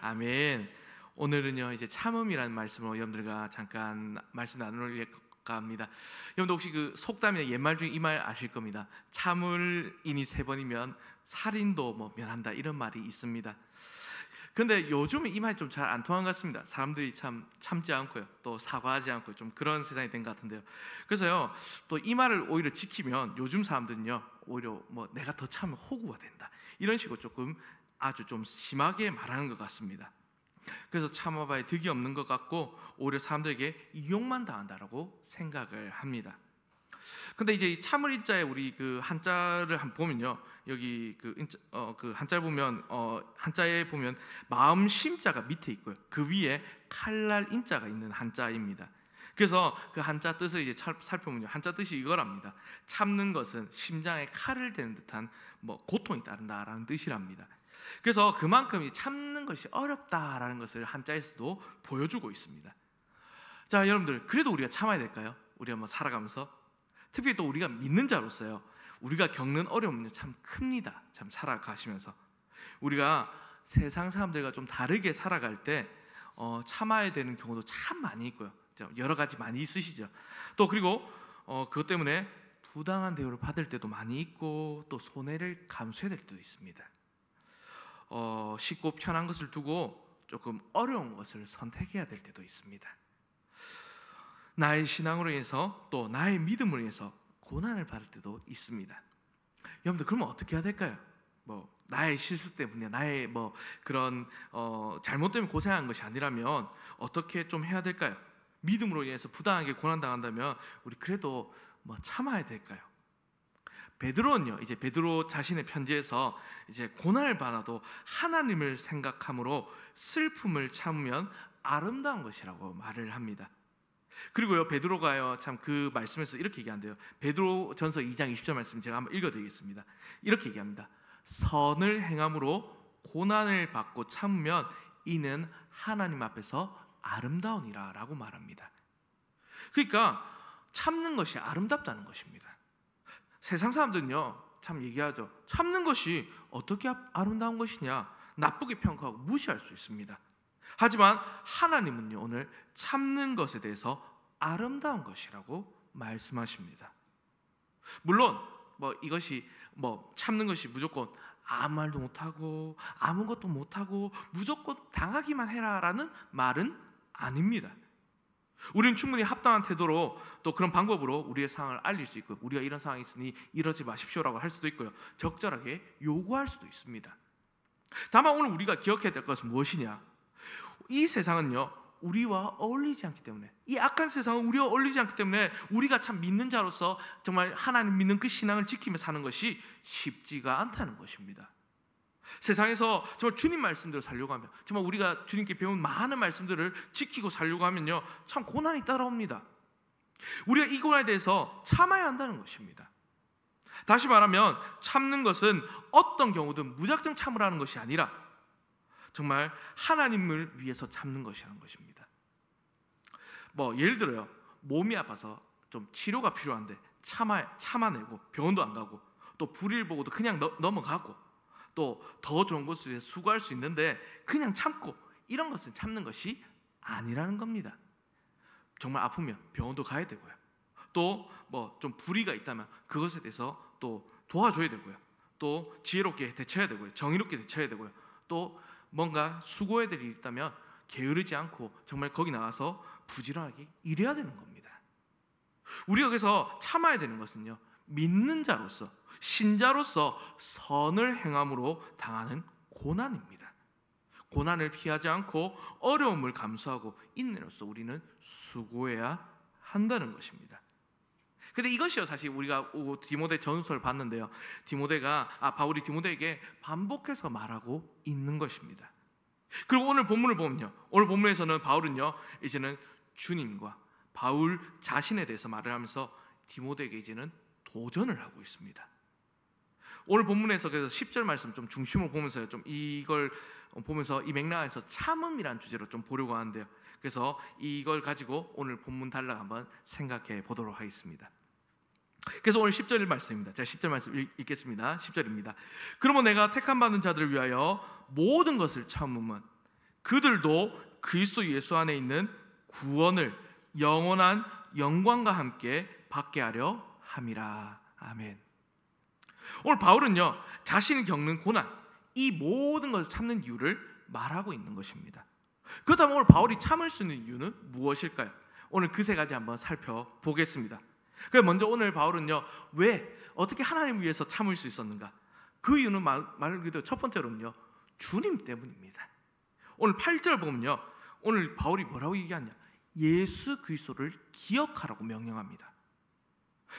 아멘. 오늘은요 이제 참음이라는 말씀으로 여러분들과 잠깐 말씀 나눌까 합니다. 여러분들 혹시 그 속담이나 옛말 중에 이 말 아실 겁니다. 참을 인이 3번이면 살인도 뭐 면한다, 이런 말이 있습니다. 근데 요즘에 이 말이 좀 잘 안 통한 것 같습니다. 사람들이 참 참지 않고요, 또 사과하지 않고 좀 그런 세상이 된 것 같은데요. 그래서요, 또 이 말을 오히려 지키면 요즘 사람들은요 오히려 뭐 내가 더 참으면 호구가 된다, 이런 식으로 조금 아주 좀 심하게 말하는 것 같습니다. 그래서 참아봐야 득이 없는 것 같고 오히려 사람들에게 이용만 당한다라고 생각을 합니다. 근데 이제 이 참을 인자에 우리 그 한자를 한번 보면요, 여기 그 한자를 보면 한자에 보면 마음 심자가 밑에 있고요, 그 위에 칼날 인자가 있는 한자입니다. 그래서 그 한자 뜻을 이제 살펴보면요, 한자 뜻이 이거랍니다. 참는 것은 심장에 칼을 대는 듯한 뭐 고통이 따른다라는 뜻이랍니다. 그래서 그만큼 이 참는 것이 어렵다라는 것을 한자에서도 보여주고 있습니다. 자, 여러분들, 그래도 우리가 참아야 될까요? 우리가 뭐 살아가면서, 특히 또 우리가 믿는 자로서요, 우리가 겪는 어려움은 참 큽니다. 참 살아가시면서 우리가 세상 사람들과 좀 다르게 살아갈 때 참아야 되는 경우도 참 많이 있고요, 여러 가지 많이 있으시죠. 또 그리고 그것 때문에 부당한 대우를 받을 때도 많이 있고, 또 손해를 감수해야 될 때도 있습니다. 쉽고 편한 것을 두고 조금 어려운 것을 선택해야 될 때도 있습니다. 나의 신앙으로 인해서, 또 나의 믿음으로 인해서 고난을 받을 때도 있습니다. 여러분들, 그러면 어떻게 해야 될까요? 뭐 나의 실수 때문에, 나의 뭐 그런 잘못 때문에 고생한 것이 아니라면 어떻게 좀 해야 될까요? 믿음으로 인해서 부당하게 고난 당한다면 우리 그래도 뭐 참아야 될까요? 베드로는요, 이제 베드로 자신의 편지에서 이제 고난을 받아도 하나님을 생각함으로 슬픔을 참으면 아름다운 것이라고 말을 합니다. 그리고요, 베드로가요 참 그 말씀에서 이렇게 얘기한대요. 베드로전서 2장 20절 말씀 제가 한번 읽어드리겠습니다. 이렇게 얘기합니다. 선을 행함으로 고난을 받고 참으면 이는 하나님 앞에서 아름다우니라 라고 말합니다. 그러니까 참는 것이 아름답다는 것입니다. 세상 사람들은요 참 얘기하죠. 참는 것이 어떻게 아름다운 것이냐, 나쁘게 평가하고 무시할 수 있습니다. 하지만 하나님은요, 오늘 참는 것에 대해서 아름다운 것이라고 말씀하십니다. 물론 뭐 이것이 뭐 참는 것이 무조건 아무 말도 못하고 아무것도 못하고 무조건 당하기만 해라라는 말은 아닙니다. 우리는 충분히 합당한 태도로, 또 그런 방법으로 우리의 상황을 알릴 수 있고, 우리가 이런 상황이 있으니 이러지 마십시오라고 할 수도 있고요, 적절하게 요구할 수도 있습니다. 다만 오늘 우리가 기억해야 될 것은 무엇이냐, 이 세상은요 우리와 어울리지 않기 때문에, 이 악한 세상은 우리와 어울리지 않기 때문에 우리가 참 믿는 자로서 정말 하나님 믿는 그 신앙을 지키며 사는 것이 쉽지가 않다는 것입니다. 세상에서 정말 주님 말씀대로 살려고 하면, 정말 우리가 주님께 배운 많은 말씀들을 지키고 살려고 하면요 참 고난이 따라옵니다. 우리가 이 고난에 대해서 참아야 한다는 것입니다. 다시 말하면 참는 것은 어떤 경우든 무작정 참으라는 것이 아니라 정말 하나님을 위해서 참는 것이라는 것입니다. 뭐 예를 들어요, 몸이 아파서 좀 치료가 필요한데 참아내고 병원도 안 가고, 또 불의를 보고도 그냥 넘어가고, 또 더 좋은 곳에 수고할 수 있는데 그냥 참고, 이런 것은 참는 것이 아니라는 겁니다. 정말 아프면 병원도 가야 되고요, 또 뭐 좀 불의가 있다면 그것에 대해서 또 도와줘야 되고요, 또 지혜롭게 대처해야 되고요, 정의롭게 대처해야 되고요, 또 뭔가 수고해야 될 일이 있다면 게으르지 않고 정말 거기 나가서 부지런하게 일해야 되는 겁니다. 우리가 여기서 참아야 되는 것은요, 믿는 자로서, 신자로서 선을 행함으로 당하는 고난입니다. 고난을 피하지 않고 어려움을 감수하고 인내로서 우리는 수고해야 한다는 것입니다. 근데 이것이요, 사실 우리가 디모데 전서를 봤는데요, 바울이 디모데에게 반복해서 말하고 있는 것입니다. 그리고 오늘 본문을 보면요, 오늘 본문에서는 바울은요 이제는 주님과 바울 자신에 대해서 말을 하면서 디모데에게 이제는 도전을 하고 있습니다. 오늘 본문에서 그래서 10절 말씀 좀 중심으로 보면서요, 좀 이걸 보면서 이 맥락에서 참음이라는 주제로 좀 보려고 하는데요, 그래서 이걸 가지고 오늘 본문 단락 한번 생각해 보도록 하겠습니다. 그래서 오늘 10절 말씀입니다. 제가 10절 말씀 읽겠습니다. 10절입니다. 그러면 내가 택함 받은 자들을 위하여 모든 것을 참음은 그들도 그리스도 예수 안에 있는 구원을 영원한 영광과 함께 받게 하려 함이라. 아멘. 오늘 바울은요, 자신이 겪는 고난, 이 모든 것을 참는 이유를 말하고 있는 것입니다. 그렇다면 오늘 바울이 참을 수 있는 이유는 무엇일까요? 오늘 그 세 가지 한번 살펴보겠습니다. 그래서 먼저 오늘 바울은요, 왜 어떻게 하나님을 위해서 참을 수 있었는가? 그 이유는 말 그대로 첫 번째로는요, 주님 때문입니다. 오늘 8절 보면요, 오늘 바울이 뭐라고 얘기하냐? 예수 그리스도를 기억하라고 명령합니다.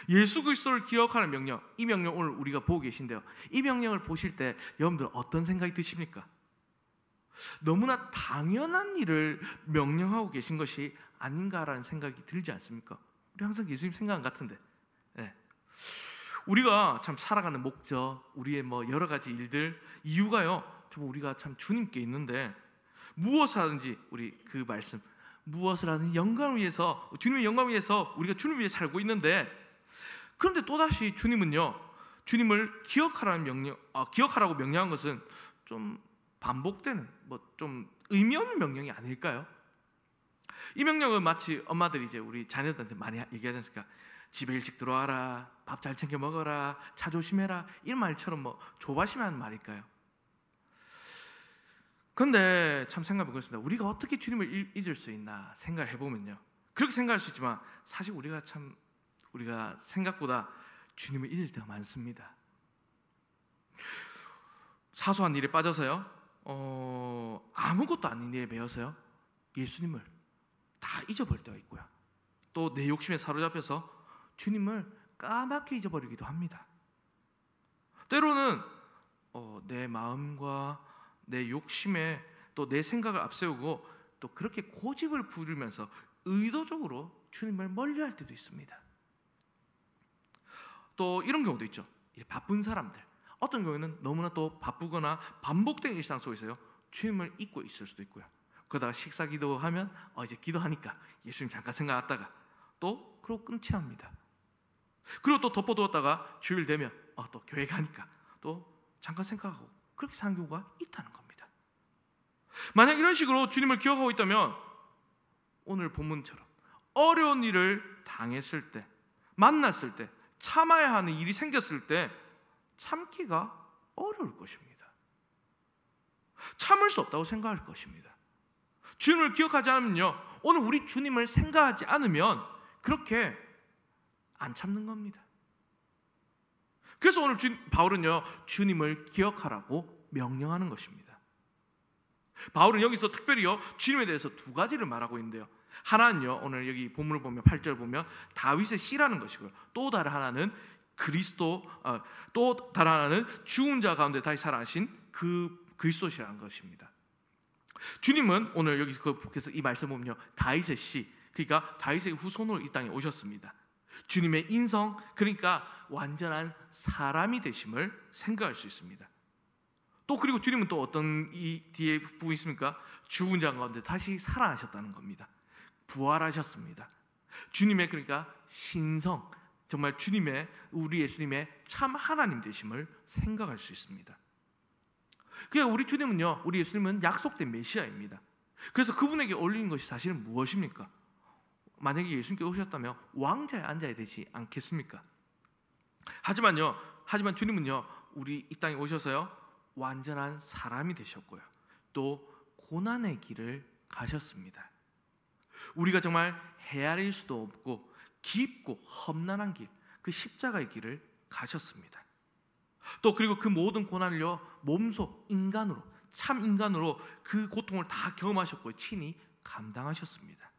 예수 그리스도를 기억하는 명령, 이 명령 오늘 우리가 보고 계신데요, 이 명령을 보실 때 여러분들 어떤 생각이 드십니까? 너무나 당연한 일을 명령하고 계신 것이 아닌가라는 생각이 들지 않습니까? 우리 항상 예수님 생각 같은데, 네. 우리가 참 살아가는 목적, 우리의 여러 가지 일들, 이유가요, 좀 우리가 참 주님께 있는데, 무엇을 하든지 우리 그 말씀, 무엇을 하든지 영광을 위해서, 주님의 영광을 위해서 우리가 주님을 위해 살고 있는데, 그런데 또다시 주님은요, 주님을 기억하라고 명령한 것은 좀 반복되는, 좀 의미 없는 명령이 아닐까요? 이 명령은 마치 엄마들이 이제 우리 자녀들한테 많이 얘기하지 않습니까? 집에 일찍 들어와라, 밥 잘 챙겨 먹어라, 차 조심해라, 이런 말처럼 조바심에 하는 말일까요? 그런데 참 생각해보겠습니다. 우리가 어떻게 주님을 잊을 수 있나 생각해보면요, 그렇게 생각할 수 있지만 사실 우리가 생각보다 주님을 잊을 때가 많습니다. 사소한 일에 빠져서요, 아무것도 아닌 일에 매여서요, 예수님을 다 잊어버릴 때가 있고요, 또 내 욕심에 사로잡혀서 주님을 까맣게 잊어버리기도 합니다. 때로는 내 마음과 내 욕심에 또 내 생각을 앞세우고 또 그렇게 고집을 부리면서 의도적으로 주님을 멀리할 때도 있습니다. 또 이런 경우도 있죠. 바쁜 사람들, 어떤 경우에는 너무나 또 바쁘거나 반복된 일상 속에서요, 주님을 잊고 있을 수도 있고요. 그러다가 식사 기도하면 이제 기도하니까 예수님 잠깐 생각하다가 또 그러고 끊지 합니다. 그리고 또 덮어두었다가 주일 되면 또 교회 가니까 또 잠깐 생각하고 그렇게 사는 경우가 있다는 겁니다. 만약 이런 식으로 주님을 기억하고 있다면 오늘 본문처럼 어려운 일을 당했을 때, 만났을 때, 참아야 하는 일이 생겼을 때 참기가 어려울 것입니다. 참을 수 없다고 생각할 것입니다. 주님을 기억하지 않으면요, 오늘 우리 주님을 생각하지 않으면 그렇게 안 참는 겁니다. 그래서 오늘 바울은요, 주님을 기억하라고 명령하는 것입니다. 바울은 여기서 특별히요, 주님에 대해서 두 가지를 말하고 있는데요, 하나는요, 오늘 여기 본문을 보면 8절 보면 다윗의 씨라는 것이고요, 또 다른 하나는 또 다른 하나는 죽은 자 가운데 다시 살아나신 그 그리스도시라는 것입니다. 주님은 오늘 여기서 이 말씀 보면요, 다윗의 씨, 그러니까 다윗의 후손으로 이 땅에 오셨습니다. 주님의 인성, 그러니까 완전한 사람이 되심을 생각할 수 있습니다. 또 그리고 주님은 또 어떤 이 뒤에 부분이 있습니까? 죽은 자 가운데 다시 살아나셨다는 겁니다. 부활하셨습니다. 주님의, 그러니까 신성, 정말 우리 예수님의 참 하나님 되심을 생각할 수 있습니다. 그러니까 우리 주님은요, 우리 예수님은 약속된 메시아입니다. 그래서 그분에게 어울리는 것이 사실은 무엇입니까? 만약에 예수님께 오셨다면 왕자에 앉아야 되지 않겠습니까? 하지만 주님은요, 우리 이 땅에 오셔서요, 완전한 사람이 되셨고요, 또 고난의 길을 가셨습니다. 우리가 정말 헤아릴 수도 없고 깊고 험난한 길, 그 십자가의 길을 가셨습니다. 또 그리고 그 모든 고난을요, 몸소 인간으로, 참 인간으로 그 고통을 다 경험하셨고 친히 감당하셨습니다.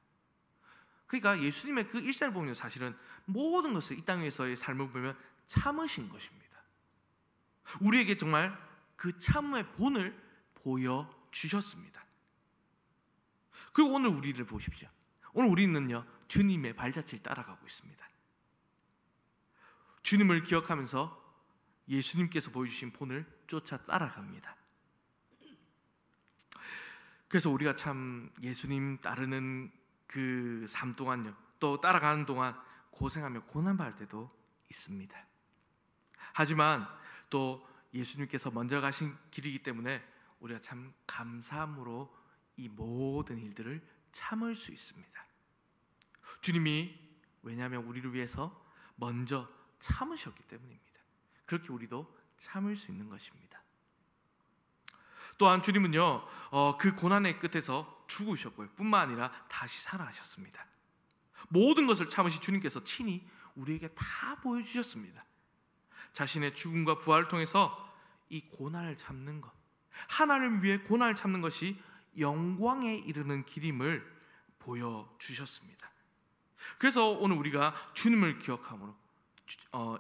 그러니까 예수님의 그 일생을 보면 사실은 모든 것을, 이 땅에서의 삶을 보면 참으신 것입니다. 우리에게 정말 그 참음의 본을 보여주셨습니다. 그리고 오늘 우리를 보십시오. 오늘 우리는요, 주님의 발자취를 따라가고 있습니다. 주님을 기억하면서 예수님께서 보여주신 본을 쫓아 따라갑니다. 그래서 우리가 참 예수님 따르는 그 삶 동안요, 또 따라가는 동안 고생하며 고난받을 때도 있습니다. 하지만 또 예수님께서 먼저 가신 길이기 때문에 우리가 참 감사함으로 이 모든 일들을 참을 수 있습니다. 주님이 왜냐하면 우리를 위해서 먼저 참으셨기 때문입니다. 그렇게 우리도 참을 수 있는 것입니다. 또한 주님은요 그 고난의 끝에서 죽으셨고요 뿐만 아니라 다시 살아나셨습니다. 모든 것을 참으신 주님께서 친히 우리에게 다 보여주셨습니다. 자신의 죽음과 부활을 통해서 이 고난을 참는 것, 하나님을 위해 고난을 참는 것이 영광에 이르는 길임을 보여주셨습니다. 그래서 오늘 우리가 주님을 기억함으로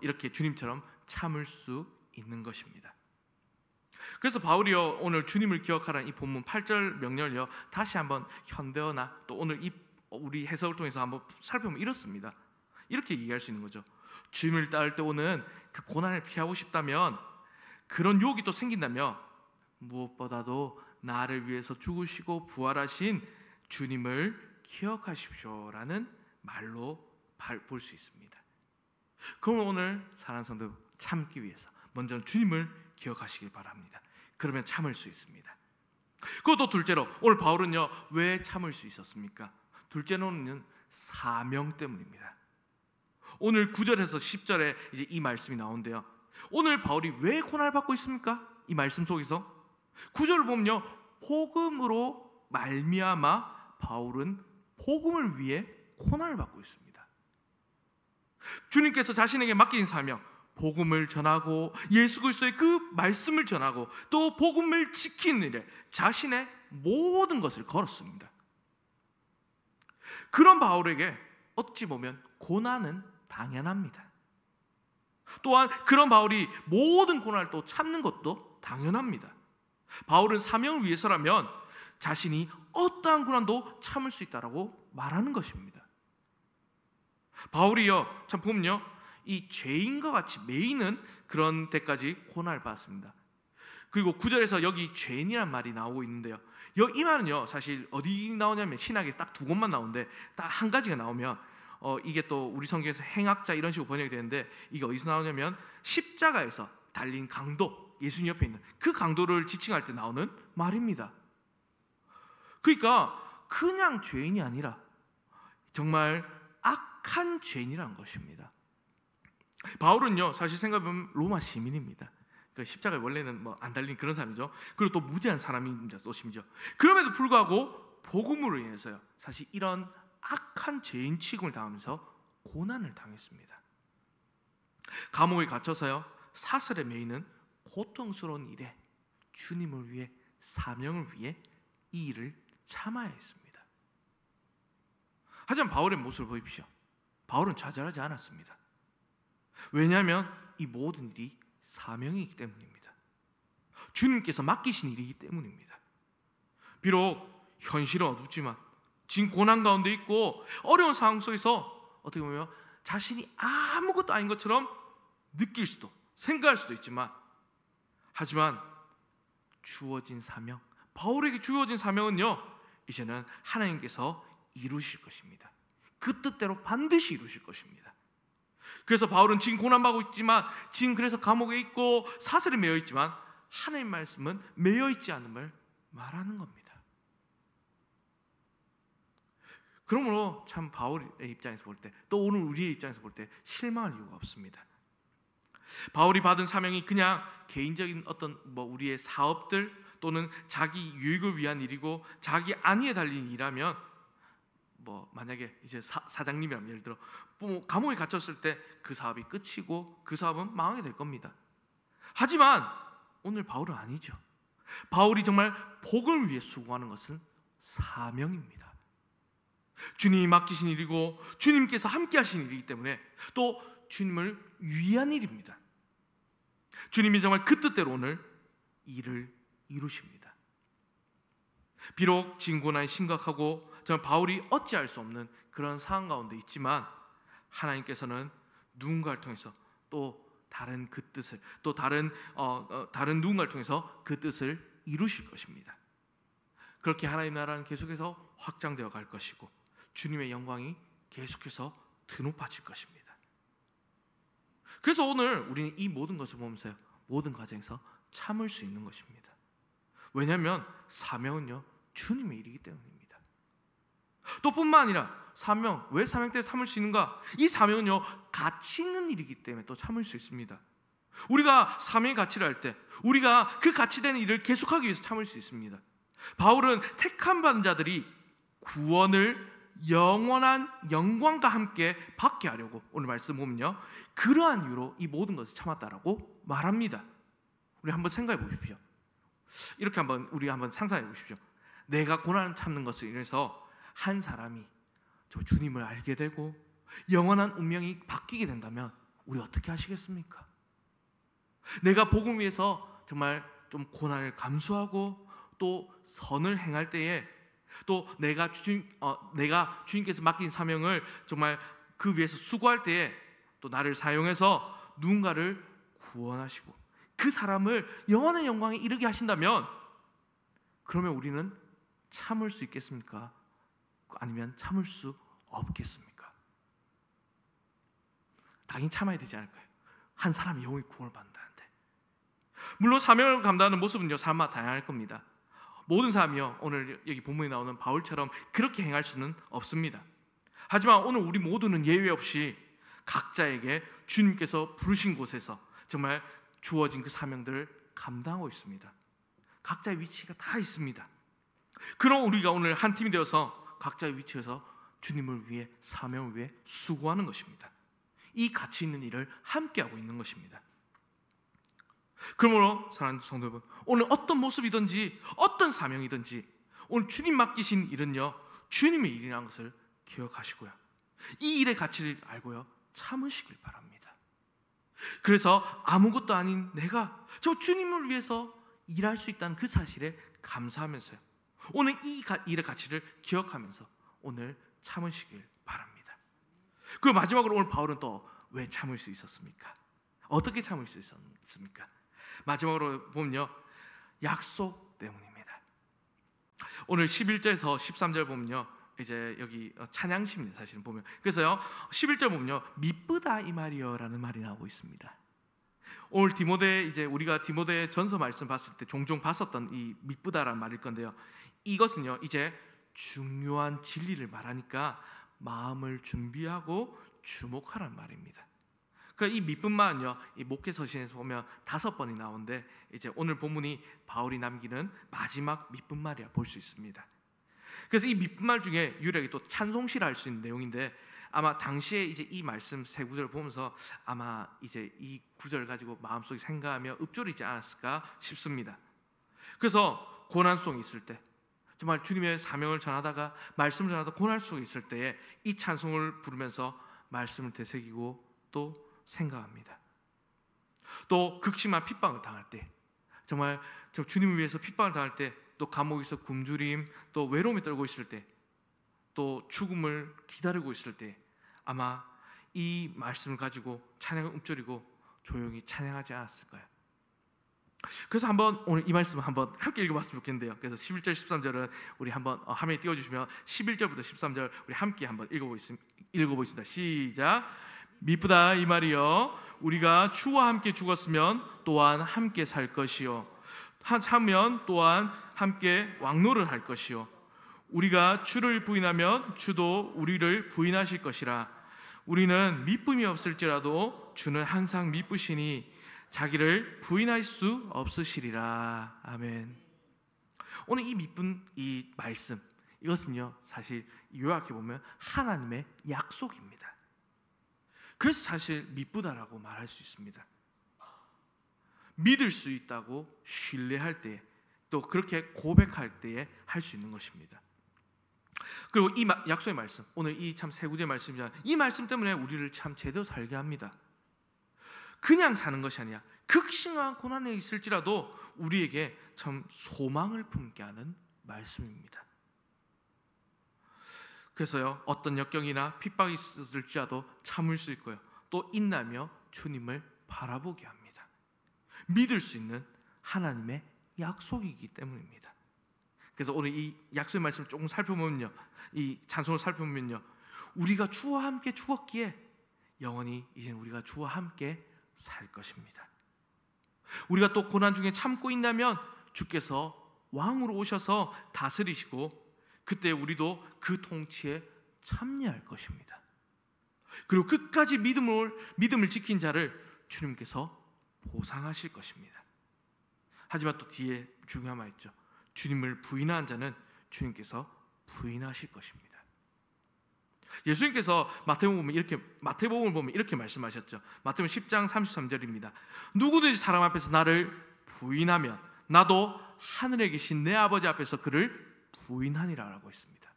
이렇게 주님처럼 참을 수 있는 것입니다. 그래서 바울이요 오늘 주님을 기억하라는 이 본문 8절 명령을요 다시 한번 현대어나 또 오늘 우리 해석을 통해서 한번 살펴보면 이렇습니다. 이렇게 얘기할 수 있는 거죠. 주님을 따를 때 오는 그 고난을 피하고 싶다면, 그런 유혹이 또 생긴다면 무엇보다도 나를 위해서 죽으시고 부활하신 주님을 기억하십시오라는 말로 볼 수 있습니다. 그럼 오늘 사랑하는 성도 참기 위해서 먼저 주님을 기억하시길 바랍니다. 그러면 참을 수 있습니다. 그것도 둘째로 오늘 바울은요 왜 참을 수 있었습니까? 둘째로는 사명 때문입니다. 오늘 9절에서 10절에 이제 이 말씀이 나오는데요. 오늘 바울이 왜 고난을 받고 있습니까? 이 말씀 속에서 9절을 보면요 복음으로 말미암아 바울은 복음을 위해 고난을 받고 있습니다. 주님께서 자신에게 맡긴 사명, 복음을 전하고 예수 그리스도의 그 말씀을 전하고 또 복음을 지키는 일에 자신의 모든 것을 걸었습니다. 그런 바울에게 어찌 보면 고난은 당연합니다. 또한 그런 바울이 모든 고난을 또 참는 것도 당연합니다. 바울은 사명을 위해서라면 자신이 어떠한 고난도 참을 수 있다라고 말하는 것입니다. 바울이요 참 보면요 이 죄인과 같이 매이는 그런 데까지 고난을 받았습니다. 그리고 9절에서 여기 죄인이란 말이 나오고 있는데요, 이 말은요 사실 어디 나오냐면 신학에 딱 두 곳만 나오는데 딱 한 가지가 나오면 이게 또 우리 성경에서 행악자 이런 식으로 번역이 되는데, 이게 어디서 나오냐면 십자가에서 달린 강도, 예수님 옆에 있는 그 강도를 지칭할 때 나오는 말입니다. 그러니까 그냥 죄인이 아니라 정말 악한 죄인이라는 것입니다. 바울은요 사실 생각해보면 로마 시민입니다. 그러니까 십자가에 원래는 뭐 안 달린 그런 사람이죠. 그리고 또 무죄한 사람입니다. 또 심지어 그럼에도 불구하고 복음으로 인해서요 사실 이런 악한 죄인 취급을 당하면서 고난을 당했습니다. 감옥에 갇혀서요 사슬에 매이는 고통스러운 일에 주님을 위해, 사명을 위해 이 일을 참아야 했습니다. 하지만 바울의 모습을 보십시오. 바울은 좌절하지 않았습니다. 왜냐하면 이 모든 일이 사명이기 때문입니다. 주님께서 맡기신 일이기 때문입니다. 비록 현실은 어둡지만, 지금 고난 가운데 있고 어려운 상황 속에서 어떻게 보면 자신이 아무것도 아닌 것처럼 느낄 수도 생각할 수도 있지만, 하지만 주어진 사명, 바울에게 주어진 사명은요 이제는 하나님께서 이루실 것입니다. 그 뜻대로 반드시 이루실 것입니다. 그래서 바울은 지금 고난받고 있지만, 지금 그래서 감옥에 있고 사슬에 매여 있지만 하나님 말씀은 매여 있지 않음을 말하는 겁니다. 그러므로 참 바울의 입장에서 볼 때, 또 오늘 우리의 입장에서 볼 때 실망할 이유가 없습니다. 바울이 받은 사명이 그냥 개인적인 어떤 우리의 사업들 또는 자기 유익을 위한 일이고 자기 안위에 달린 일이라면, 만약에 이제 사장님이라면 예를 들어 감옥에 갇혔을 때 그 사업이 끝이고 그 사업은 망하게 될 겁니다. 하지만 오늘 바울은 아니죠. 바울이 정말 복음을 위해 수고하는 것은 사명입니다. 주님이 맡기신 일이고 주님께서 함께 하신 일이기 때문에 또 주님을 위한 일입니다. 주님이 정말 그 뜻대로 오늘 일을 이루십니다. 비록 지금 고난이 심각하고 정말 바울이 어찌할 수 없는 그런 상황 가운데 있지만, 하나님께서는 누군가를 통해서 또 다른 그 뜻을, 또 다른 누군가를 통해서 그 뜻을 이루실 것입니다. 그렇게 하나님 나라는 계속해서 확장되어 갈 것이고 주님의 영광이 계속해서 드높아질 것입니다. 그래서 오늘 우리는 이 모든 것을 보면서요 모든 과정에서 참을 수 있는 것입니다. 왜냐하면 사명은요 주님의 일이기 때문입니다. 또 뿐만 아니라 사명, 왜 사명 때 참을 수 있는가? 이 사명은요, 가치 있는 일이기 때문에 또 참을 수 있습니다. 우리가 사명의 가치를 할 때 우리가 그 가치되는 일을 계속하기 위해서 참을 수 있습니다. 바울은 택함 받은 자들이 구원을 영원한 영광과 함께 받게 하려고 오늘 말씀 보면요, 그러한 이유로 이 모든 것을 참았다라고 말합니다. 우리 한번 생각해 보십시오. 이렇게 우리 한번 상상해 보십시오. 내가 고난을 참는 것을 인해서 한 사람이 저 주님을 알게 되고 영원한 운명이 바뀌게 된다면 우리 어떻게 하시겠습니까? 내가 복음 위해서 정말 좀 고난을 감수하고 또 선을 행할 때에 또 내가 주님께서 맡긴 사명을 정말 그 위해서 수고할 때에 또 나를 사용해서 누군가를 구원하시고 그 사람을 영원한 영광에 이르게 하신다면 그러면 우리는 참을 수 있겠습니까? 아니면 참을 수 없겠습니까? 당연히 참아야 되지 않을까요? 한 사람이 영원히 구원을 받는다는데. 물론 사명을 감당하는 모습은요, 사람마다 다양할 겁니다. 모든 사람이요, 오늘 여기 본문에 나오는 바울처럼 그렇게 행할 수는 없습니다. 하지만 오늘 우리 모두는 예외 없이 각자에게 주님께서 부르신 곳에서 정말 주어진 그 사명들을 감당하고 있습니다. 각자의 위치가 다 있습니다. 그럼 우리가 오늘 한 팀이 되어서 각자의 위치에서 주님을 위해, 사명을 위해 수고하는 것입니다. 이 가치 있는 일을 함께하고 있는 것입니다. 그러므로 사랑하는 성도 여러분, 오늘 어떤 모습이든지 어떤 사명이든지 오늘 주님 맡기신 일은요, 주님의 일이라는 것을 기억하시고요, 이 일의 가치를 알고요, 참으시길 바랍니다. 그래서 아무것도 아닌 내가 저 주님을 위해서 일할 수 있다는 그 사실에 감사하면서요, 오늘 이 일의 가치를 기억하면서 오늘 참으시길 바랍니다. 그리고 마지막으로 오늘 바울은 또 왜 참을 수 있었습니까? 어떻게 참을 수 있었습니까? 마지막으로 보면요, 약속 때문입니다. 오늘 11절에서 13절 보면요, 이제 여기 찬양시입니다. 사실은 보면, 그래서요 11절 보면요, 미쁘다 이 말이여라는 말이 나오고 있습니다. 오늘 디모데, 이제 우리가 디모데 전서 말씀 봤을 때 종종 봤었던 이 미쁘다라는 말일 건데요, 이것은요 이제 중요한 진리를 말하니까 마음을 준비하고 주목하라는 말입니다. 그러니까 이 미쁨만요, 이 목회서신에서 보면 5번이 나오는데 이제 오늘 본문이 바울이 남기는 마지막 미쁨말이라 볼 수 있습니다. 그래서 이 미쁨말 중에 유일하게 또 찬송시라 할 수 있는 내용인데, 아마 당시에 이제 이 말씀 세 구절을 보면서 아마 이제 이 구절을 가지고 마음속에 생각하며 읊조리지 않았을까 싶습니다. 그래서 고난송이 있을 때, 정말 주님의 사명을 전하다가 말씀을 전하다가 고난 속에 있을 때에 이 찬송을 부르면서 말씀을 되새기고 또 생각합니다. 또 극심한 핍박을 당할 때, 정말 주님을 위해서 핍박을 당할 때, 또 감옥에서 굶주림, 또 외로움에 떨고 있을 때, 또 죽음을 기다리고 있을 때 아마 이 말씀을 가지고 찬양을 읊조리고 조용히 찬양하지 않았을까요? 그래서 한번 오늘 이 말씀을 한번 함께 읽어봤으면 좋겠는데요. 그래서 11절 13절은 우리 한번 화면에 띄워주시면 11절부터 13절 우리 함께 한번 읽어보겠습니다. 시작. 미쁘다 이 말이여, 우리가 주와 함께 죽었으면 또한 함께 살 것이요, 참으면 또한 함께 왕노를 할 것이요, 우리가 주를 부인하면 주도 우리를 부인하실 것이라. 우리는 미쁨이 없을지라도 주는 항상 미쁘시니 자기를 부인할 수 없으시리라. 아멘. 오늘 이 미쁜 이 말씀, 이것은요 사실 요약해 보면 하나님의 약속입니다. 그래서 사실 미쁘다라고 말할 수 있습니다. 믿을 수 있다고 신뢰할 때, 또 그렇게 고백할 때에 할 수 있는 것입니다. 그리고 이 약속의 말씀, 오늘 이 참 세 구절의 말씀이잖아요. 이 말씀 때문에 우리를 참 제대로 살게 합니다. 그냥 사는 것이 아니라 극심한 고난에 있을지라도 우리에게 참 소망을 품게 하는 말씀입니다. 그래서요, 어떤 역경이나 핍박이 있을지라도 참을 수 있고요, 또 인내하며 주님을 바라보게 합니다. 믿을 수 있는 하나님의 약속이기 때문입니다. 그래서 오늘 이 약속의 말씀을 조금 살펴보면요, 이 찬송을 살펴보면요, 우리가 주와 함께 죽었기에 영원히 이제 우리가 주와 함께 살 것입니다. 우리가 또 고난 중에 참고 있다면 주께서 왕으로 오셔서 다스리시고 그때 우리도 그 통치에 참여할 것입니다. 그리고 끝까지 믿음을 지킨 자를 주님께서 보상하실 것입니다. 하지만 또 뒤에 중요한 말 있죠. 주님을 부인한 자는 주님께서 부인하실 것입니다. 예수님께서 마태복음을 보면 이렇게 말씀하셨죠. 마태복음 10장 33절입니다. 누구든지 사람 앞에서 나를 부인하면 나도 하늘에 계신 내 아버지 앞에서 그를 부인하니라라고 했습니다.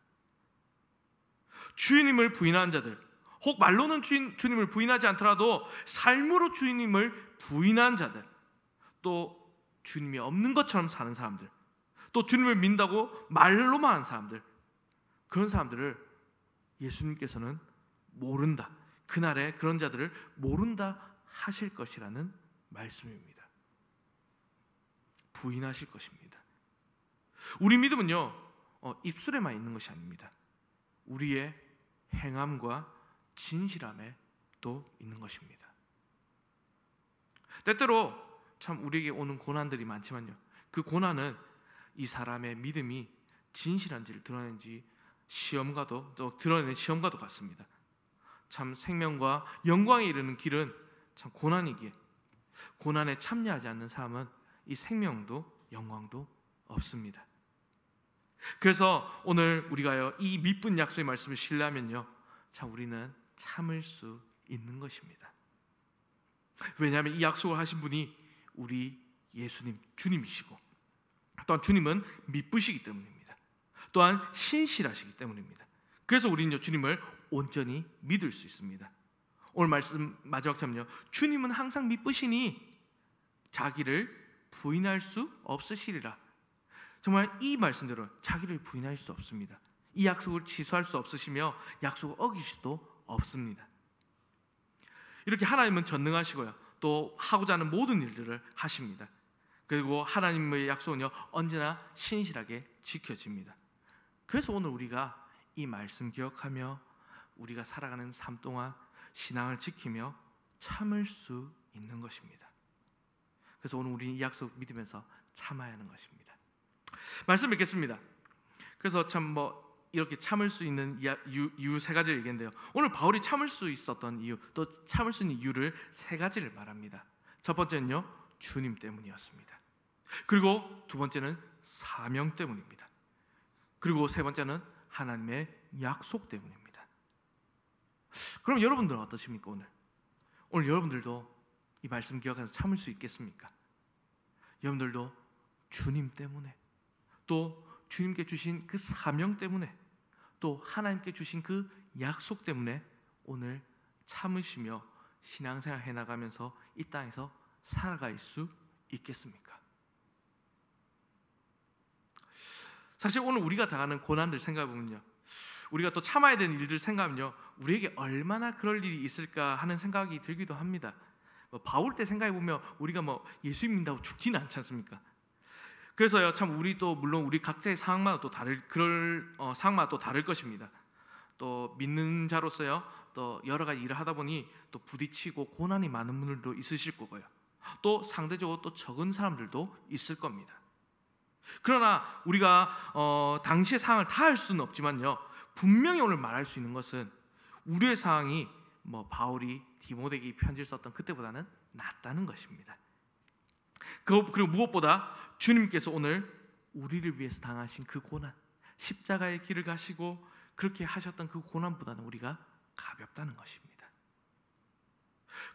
주님을 부인하는 자들, 혹 말로는 주님을 부인하지 않더라도 삶으로 주님을 부인한 자들, 또 주님이 없는 것처럼 사는 사람들, 또 주님을 믿는다고 말로만 하는 사람들, 그런 사람들을 예수님께서는 모른다, 그날에 그런 자들을 모른다 하실 것이라는 말씀입니다. 부인하실 것입니다. 우리 믿음은요, 입술에만 있는 것이 아닙니다. 우리의 행함과 진실함에 또 있는 것입니다. 때때로 참 우리에게 오는 고난들이 많지만요, 그 고난은 이 사람의 믿음이 진실한지를 드러내는 시험과도 같습니다. 참 생명과 영광에 이르는 길은 참 고난이기에 고난에 참여하지 않는 사람은 이 생명도 영광도 없습니다. 그래서 오늘 우리가 이 미쁜 약속의 말씀을 신뢰하면요, 참 우리는 참을 수 있는 것입니다. 왜냐하면 이 약속을 하신 분이 우리 예수님 주님이시고, 또한 주님은 미쁘시기 때문입니다. 또한 신실하시기 때문입니다. 그래서 우리는 주님을 온전히 믿을 수 있습니다. 오늘 말씀 마지막 참요, 주님은 항상 미쁘시니 자기를 부인할 수 없으시리라. 정말 이 말씀대로 자기를 부인할 수 없습니다. 이 약속을 취소할 수 없으시며 약속을 어기실 수도 없습니다. 이렇게 하나님은 전능하시고요, 또 하고자 하는 모든 일들을 하십니다. 그리고 하나님의 약속은요, 언제나 신실하게 지켜집니다. 그래서 오늘 우리가 이 말씀 기억하며 우리가 살아가는 삶 동안 신앙을 지키며 참을 수 있는 것입니다. 그래서 오늘 우리는 이 약속 믿으면서 참아야 하는 것입니다. 말씀 뵙겠습니다. 그래서 참 이렇게 참을 수 있는 이유 세 가지를 얘기했는데요, 오늘 바울이 참을 수 있었던 이유, 또 참을 수 있는 이유를 세 가지를 말합니다. 첫 번째는요, 주님 때문이었습니다. 그리고 두 번째는 사명 때문입니다. 그리고 세 번째는 하나님의 약속 때문입니다. 그럼 여러분들은 어떠십니까? 오늘 여러분들도 이 말씀 기억해서 참을 수 있겠습니까? 여러분들도 주님 때문에, 또 주님께 주신 그 사명 때문에, 또 하나님께 주신 그 약속 때문에 오늘 참으시며 신앙생활 해나가면서 이 땅에서 살아갈 수 있겠습니까? 사실 오늘 우리가 당하는 고난들 생각해보면요, 우리가 또 참아야 되는 일들 생각하면요, 우리에게 얼마나 그럴 일이 있을까 하는 생각이 들기도 합니다. 바울 때 생각해보면 우리가 예수 믿는다고 죽지는 않지 않습니까? 그래서요, 참 우리도 물론 우리 각자의 상황마다 또 상황마다 또 다를 것입니다. 또 믿는 자로서요, 또 여러 가지 일을 하다 보니 또 부딪히고 고난이 많은 분들도 있으실 거고요, 또 상대적으로 또 적은 사람들도 있을 겁니다. 그러나 우리가 당시의 상황을 다 할 수는 없지만요, 분명히 오늘 말할 수 있는 것은 우리의 상황이 바울이 디모데에게 편지를 썼던 그때보다는 낫다는 것입니다. 그리고 무엇보다 주님께서 오늘 우리를 위해서 당하신 그 고난, 십자가의 길을 가시고 그렇게 하셨던 그 고난보다는 우리가 가볍다는 것입니다.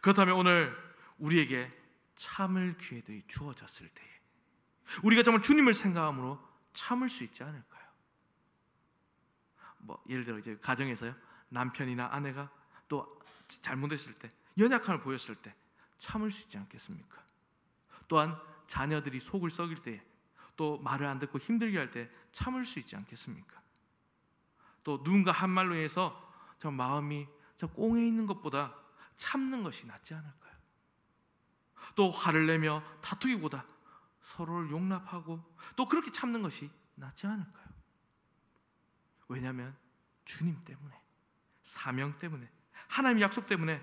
그렇다면 오늘 우리에게 참을 기회들이 주어졌을 때에 우리가 정말 주님을 생각함으로 참을 수 있지 않을까요? 예를 들어 이제 가정에서요, 남편이나 아내가 또 잘못했을 때, 연약함을 보였을 때 참을 수 있지 않겠습니까? 또한 자녀들이 속을 썩일 때, 또 말을 안 듣고 힘들게 할 때 참을 수 있지 않겠습니까? 또 누군가 한 말로 인해서 저 마음이 저 꽁에 있는 것보다 참는 것이 낫지 않을까요? 또 화를 내며 다투기보다 서로를 용납하고 또 그렇게 참는 것이 낫지 않을까요? 왜냐하면 주님 때문에, 사명 때문에, 하나님의 약속 때문에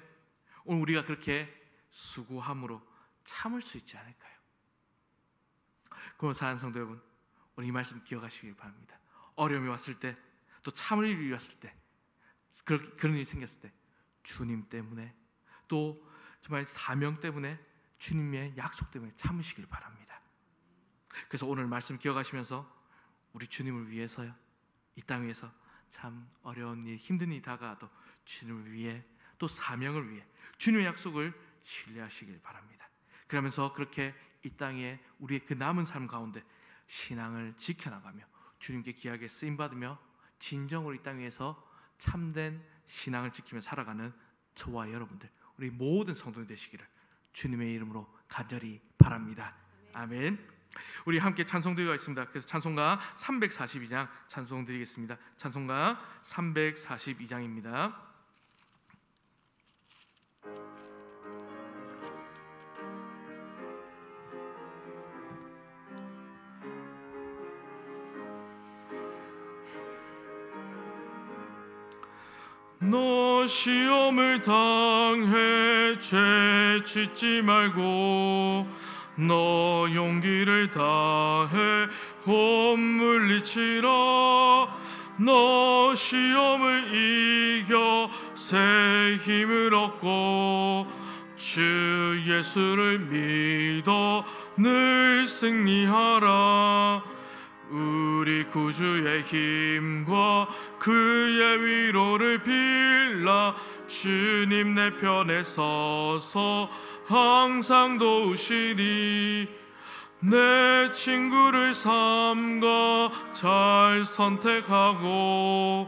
오늘 우리가 그렇게 수고함으로 참을 수 있지 않을까요? 그럼 사랑하는 성도 여러분, 우리 이 말씀 기억하시길 바랍니다. 어려움이 왔을 때, 또 참을 일이 왔을 때, 그런 일이 생겼을 때 주님 때문에, 또 정말 사명 때문에, 주님의 약속 때문에 참으시길 바랍니다. 그래서 오늘 말씀 기억하시면서 우리 주님을 위해서요, 이 땅 위에서 참 어려운 일, 힘든 일이 다가와도 주님을 위해, 또 사명을 위해 주님의 약속을 신뢰하시길 바랍니다. 그러면서 그렇게 이 땅에 우리의 그 남은 삶 가운데 신앙을 지켜나가며 주님께 귀하게 쓰임받으며 진정으로 이 땅 위에서 참된 신앙을 지키며 살아가는 저와 여러분들, 우리 모든 성도들 되시기를 주님의 이름으로 간절히 바랍니다. 아멘. 우리 함께 찬송 드리고 있습니다. 그래서 찬송가 342장 찬송 드리겠습니다. 찬송가 342장입니다. 너 시험을 당해 죄 짓지 말고 너 용기를 다해 곧 물리치라. 너 시험을 이겨 새 힘을 얻고 주 예수를 믿어 늘 승리하라. 우리 구주의 힘과 그의 위로를 빌라. 주님 내 편에 서서 항상 도우시리. 내 친구를 삼가 잘 선택하고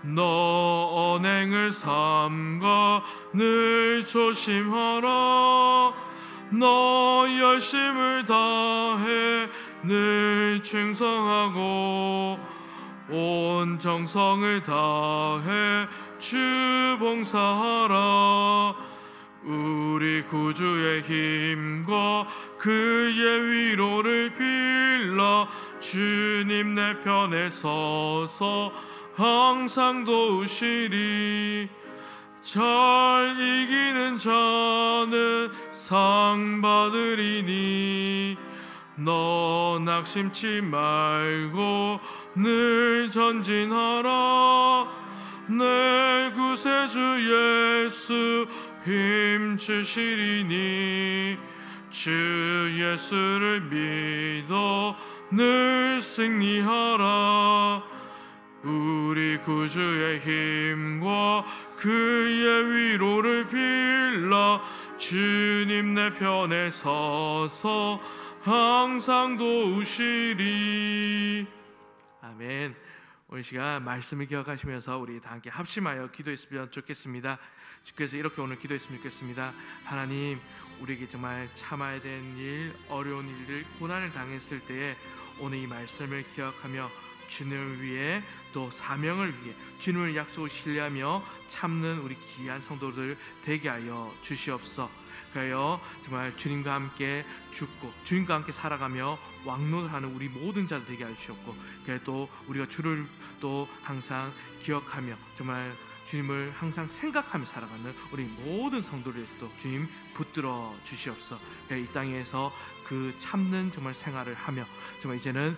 너 언행을 삼가 늘 조심하라. 너 열심을 다해 늘 충성하고 온 정성을 다해 주 봉사하라. 우리 구주의 힘과 그의 위로를 빌라. 주님 내 편에 서서 항상 도우시리. 잘 이기는 자는 상 받으리니 너 낙심치 말고 늘 전진하라. 내 구세주 예수 힘주시리니 주 예수를 믿어 늘 승리하라. 우리 구주의 힘과 그의 위로를 빌라. 주님 내 편에 서서 항상 도우시리. 아멘. 오늘 시간 말씀을 기억하시면서 우리 다 함께 합심하여 기도했으면 좋겠습니다. 주께서 이렇게 오늘 기도했으면 좋겠습니다. 하나님, 우리에게 정말 참아야 되는 일, 어려운 일들, 고난을 당했을 때에 오늘 이 말씀을 기억하며 주님을 위해 또 사명을 위해 주님의 약속을 신뢰하며 참는 우리 귀한 성도들 되게 하여 주시옵소서. 그래요, 정말 주님과 함께 죽고 주님과 함께 살아가며 왕노하는 우리 모든 자들 되게 하여 주시옵고, 그래 또 우리가 주를 또 항상 기억하며 정말 주님을 항상 생각하며 살아가는 우리 모든 성도들에서도 주님 붙들어 주시옵소서. 이 땅에서 그 참는 정말 생활을 하며 정말 이제는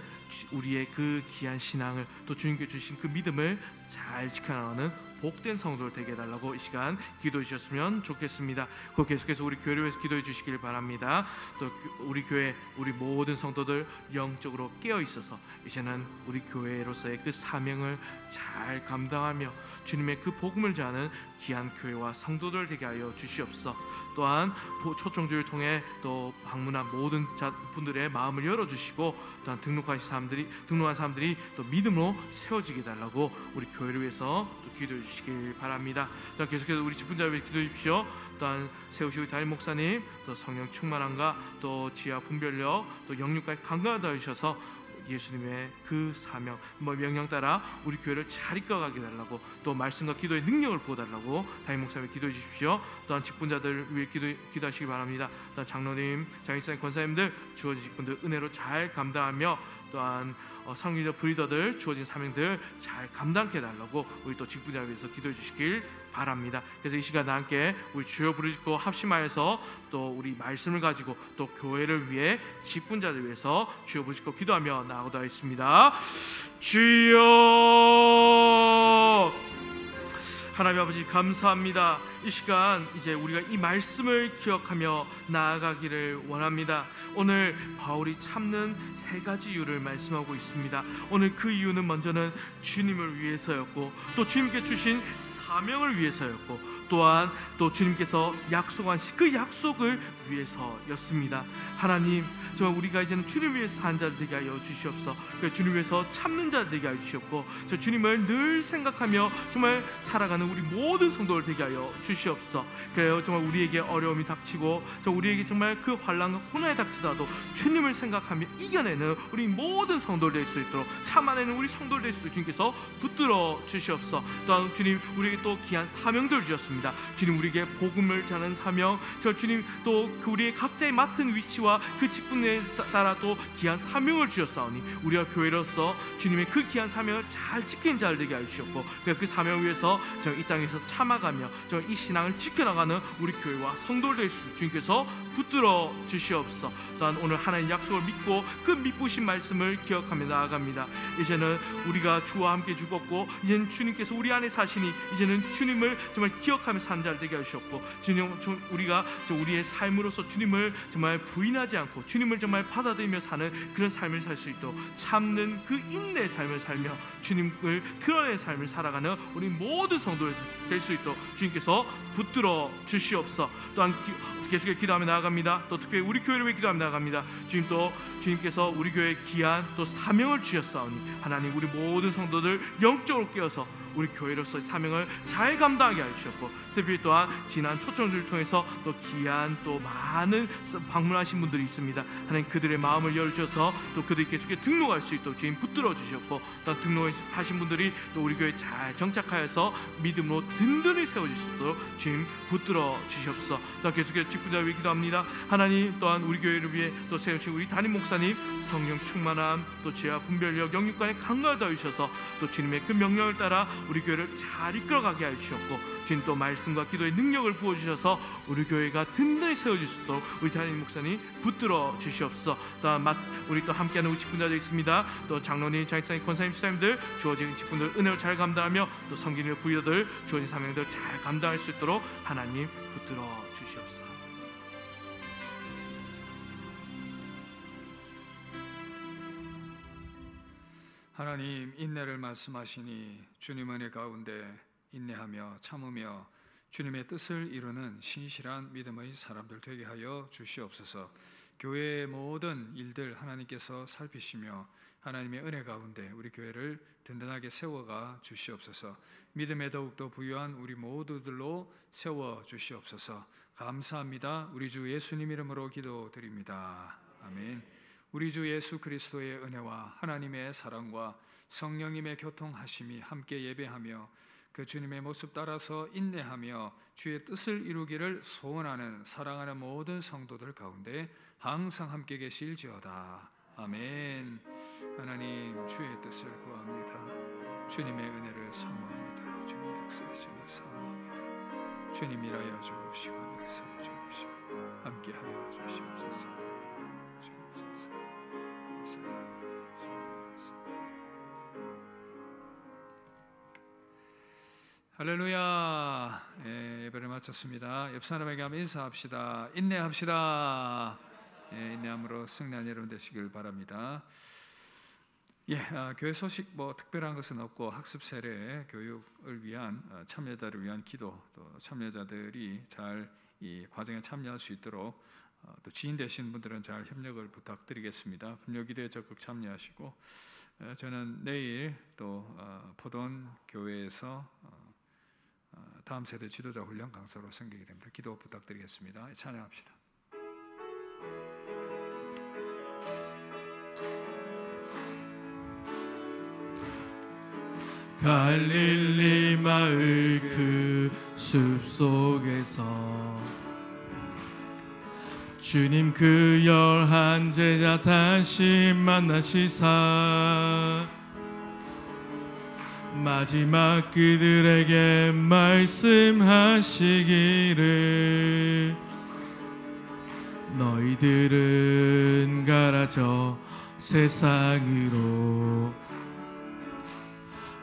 우리의 그 귀한 신앙을 또 주님께 주신 그 믿음을 잘 지켜나가는 복된 성도를 되게 해달라고 이 시간 기도해 주셨으면 좋겠습니다. 그 계속해서 우리 교회를 위해서 기도해 주시길 바랍니다. 또 우리 교회 우리 모든 성도들 영적으로 깨어 있어서 이제는 우리 교회로서의 그 사명을 잘 감당하며 주님의 그 복음을 전하는 귀한 교회와 성도들 되게 하여 주시옵소서. 또한 초청주를 통해 또 방문한 모든 분들의 마음을 열어주시고, 또한 등록한 사람들이 또 믿음으로 세워지게 달라고 우리 교회를 위해서 또 기도해 주시길 바랍니다. 또한 계속해서 우리 집분자를 위해 기도해 주십시오. 또한 세우시고 담임 목사님, 또 성령 충만함과 또 지혜와 분별력, 또 영육까지 강건하다 해주셔서 예수님의 그 사명, 명령 따라 우리 교회를 잘 이끌어가게 달라고, 또 말씀과 기도의 능력을 부어달라고 담임 목사님 기도해 주십시오. 또한 직분자들 위해 기도하시기 바랍니다. 또한 장로님, 장인사님, 권사님들 주어진 직분들 은혜로 잘 감당하며 또한 성리더 브리더들 주어진 사명들 잘 감당케 해달라고 우리 또 직분자를 위해서 기도해 주시길 바랍니다. 그래서 이 시간 함께 우리 주여 부르짖고 합심하여서 또 우리 말씀을 가지고 또 교회를 위해 직분자들 위해서 주여 부르짖고 기도하며 나아가도록 하겠습니다. 주여, 하나님 아버지 감사합니다. 이 시간 이제 우리가 이 말씀을 기억하며 나아가기를 원합니다. 오늘 바울이 참는 세 가지 이유를 말씀하고 있습니다. 오늘 그 이유는 먼저는 주님을 위해서였고, 또 주님께 주신 사명을 위해서였고, 또한 또 주님께서 약속한 그 약속을 위해서였습니다. 하나님, 정말 우리가 이제는 주님을 위해서 산 자들 되게 하여 주시옵소서. 주님 위해서 참는 자들 되게 하여 주시옵고, 저 주님을 늘 생각하며 정말 살아가는 우리 모든 성도들 되게 하여 주시옵소서. 그래요, 정말 우리에게 어려움이 닥치고 우리에게 정말 그 환난과 고난이 닥치더라도 주님을 생각하며 이겨내는 우리 모든 성도들 될 수 있도록, 참아내는 우리 성도들 될 수 있도록 주님께서 붙들어 주시옵소서. 또한 주님, 우리에게 또 귀한 사명들 주셨습니다. 주님, 우리에게 복음을 전하는 사명, 저 주님 또 그 우리의 각자의 맡은 위치와 그 직분에 따라 또 귀한 사명을 주셨사오니 우리가 교회로서 주님의 그 귀한 사명을 잘 지키는 자를 되게 하여 주셨고, 그 사명을 위해서 이 땅에서 참아가며 이 신앙을 지켜나가는 우리 교회와 성도들 될 수 있도록 주님께서 붙들어 주시옵소서. 또한 오늘 하나님 약속을 믿고 그 믿으신 말씀을 기억하며 나아갑니다. 이제는 우리가 주와 함께 죽었고, 이제는 주님께서 우리 안에 사시니 이제는 주님을 정말 기억하며 사는 자를 되게 하셨고, 주님, 우리가 우리의 삶으로서 주님을 정말 부인하지 않고 주님을 정말 받아들이며 사는 그런 삶을 살 수 있도록 참는 그 인내의 삶을 살며 주님을 드러내는 삶을 살아가는 우리 모든 성도들 될 수 있도록 주님께서 붙들어 주시옵소서. 또한 계속해서 기도하며 나아갑니다. 또 특별히 우리 교회를 위해 기도하며 나아갑니다. 주님, 또 주님께서 우리 교회에 귀한 또 사명을 주셨사오니 하나님, 우리 모든 성도들 영적으로 깨어서 우리 교회로서의 사명을 잘 감당하게 해주셨고, 특별히 또한 지난 초청주를 통해서 또 귀한 또 많은 방문하신 분들이 있습니다. 하나님, 그들의 마음을 열어주셔서 또 그들이 계속해 등록할 수 있도록 주님 붙들어 주셨고, 또 등록하신 분들이 또 우리 교회에 잘 정착하여서 믿음으로 든든히 세워질 수 있도록 주님 붙들어 주시옵소서. 또 계속해서 직분자를 위해 기도합니다. 하나님, 또한 우리 교회를 위해 또 세우신 우리 담임 목사님 성령 충만함, 또 지혜와 분별력, 영육간의 강건을 더하셔서 또 주님의 그 명령을 따라 우리 교회를 잘 이끌어가게 하여 주셨고, 주님 또 말씀과 기도의 능력을 부어주셔서 우리 교회가 든든히 세워질 수 있도록 우리 담임 목사님 붙들어 주시옵소서. 또한 우리 또 함께하는 우리 직분자들 있습니다. 또 장로님, 장익사님, 권사님, 집사님들 주어진 직분들 은혜를 잘 감당하며 또 섬기는 부여들 주어진 사명들 잘 감당할 수 있도록 하나님 붙들어 주시옵소서. 하나님, 인내를 말씀하시니 주님 은혜 가운데 인내하며 참으며 주님의 뜻을 이루는 신실한 믿음의 사람들 되게 하여 주시옵소서. 교회의 모든 일들 하나님께서 살피시며 하나님의 은혜 가운데 우리 교회를 든든하게 세워가 주시옵소서. 믿음에 더욱더 부유한 우리 모두들로 세워 주시옵소서. 감사합니다. 우리 주 예수님 이름으로 기도드립니다. 아멘. 우리 주 예수 그리스도의 은혜와 하나님의 사랑과 성령님의 교통하심이 함께 예배하며 그 주님의 모습 따라서 인내하며 주의 뜻을 이루기를 소원하는 사랑하는 모든 성도들 가운데 항상 함께 계실지어다. 아멘. 하나님, 주의 뜻을 구합니다. 주님의 은혜를 사모합니다. 주님 역사하심을 사모합니다. 주님 일하여 주옵시고 역사하여 주옵시고 함께하여 주시옵소서. 할렐루야. 예배를 마쳤습니다. 옆 사람에게 한번 인사합시다. 인내합시다. 인내함으로 승리한 여러분 되시길 바랍니다. 교회 소식 특별한 것은 없고 학습 세례 교육을 위한 참여자를 위한 기도, 또 참여자들이 잘 이 과정에 참여할 수 있도록 또 지인 되신 분들은 잘 협력을 부탁드리겠습니다. 금요 기도에 적극 참여하시고, 저는 내일 또 포돈 교회에서 다음 세대 지도자 훈련 강사로 섬기게 됩니다. 기도 부탁드리겠습니다. 찬양합시다. 갈릴리 마을 그 숲속에서 주님 그 11 제자 다시 만나시사 마지막 그들에게 말씀하시기를 너희들은 가라 저 세상으로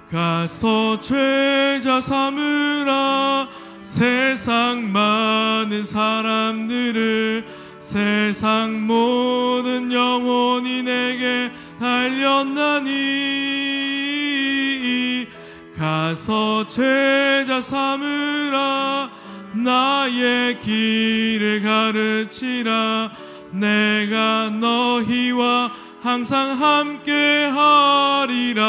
가서 제자 삼으라 세상 많은 사람들을 세상 모든 영혼이 내게 달렸나니 가서 제자 삼으라 나의 길을 가르치라 내가 너희와 항상 함께 하리라.